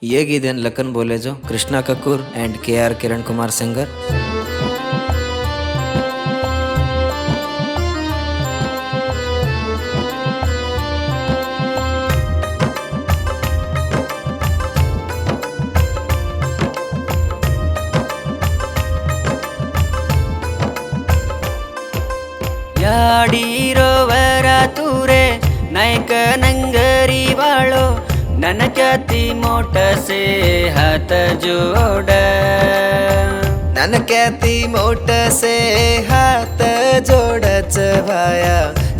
ये गीत लखन बोले जो Krishna Kapoor and KR Kiran Kumar singer. ಯಾಡಿರೋವರ ತೂರೆ ನಾಯಕ ನಂಗರಿ ಬಾಳೋ ನನ್ನ ಖ್ಯಾತಿ मोठसे हात जोड नन ख्याती मोठ से हात जोडच भाया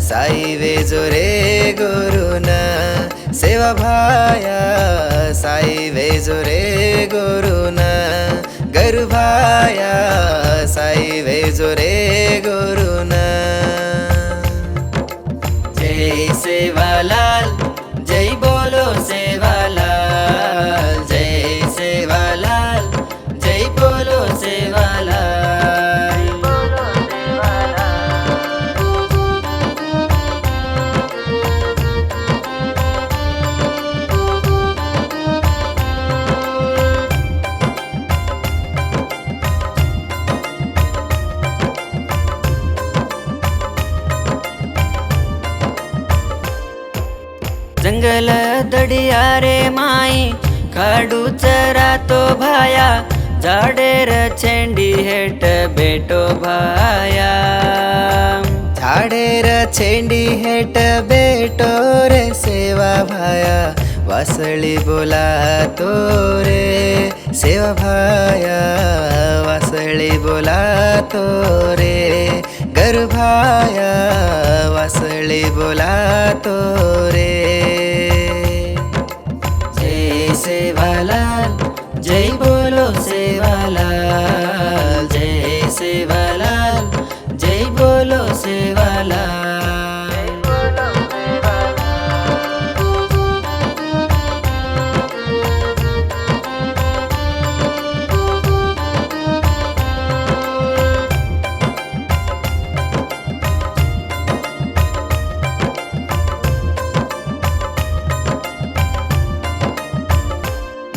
साई वेजो रे गुरुन सेवा भाया साई वेजो रे गुरुन गरु भाया साई वेजो रे गुरुन। जय सेवालाल जय बोलो सेवालाल जय सेवालाल जय बोलो सेवालाल। जंगल दडिया रे माई खाडू चरा तो भाया झाडेर छेंडी हेट बेटो भाया झाडेर छेंडी हेट बेटो रे सेवा भाया वासळी बोला तो रे सेवा भाया वासळी बोला तो रे गरु भाया वासळी बोला तो रे। जय सेवालाल जय बोलो सेवालाल जय सेवालाल जय बोलो सेवालाल।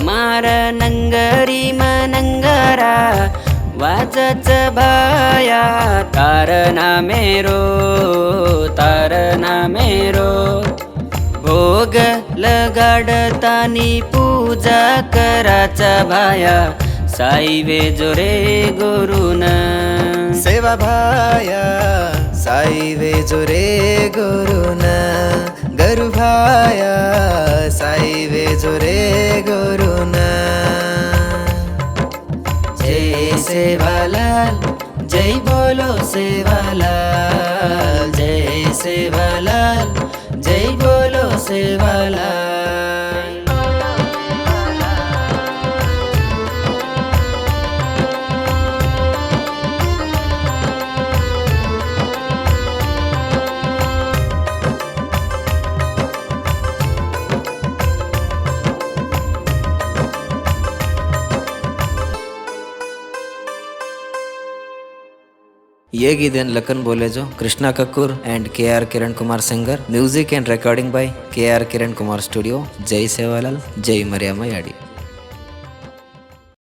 मार नंगरी मनंगरा वाजच भाया तारना मेरो भोग लगाडतानी पूजा कराचा भाया साई वेजो रे गुरुन सेवा भाया साई वेजो रे गुरुन गरु भाया साई वेजो रे गुरुन। जय सेवालाल जय बोलो सेवालाल जय सेवालाल जय बोलो सेवालाल। ये गीत लखन बोले जो Krishna Kapoor and KR Kiran Kumar singer. Music and recording by KR Kiran Kumar studio. जय सेवालाल जय मरियम्मा याडी।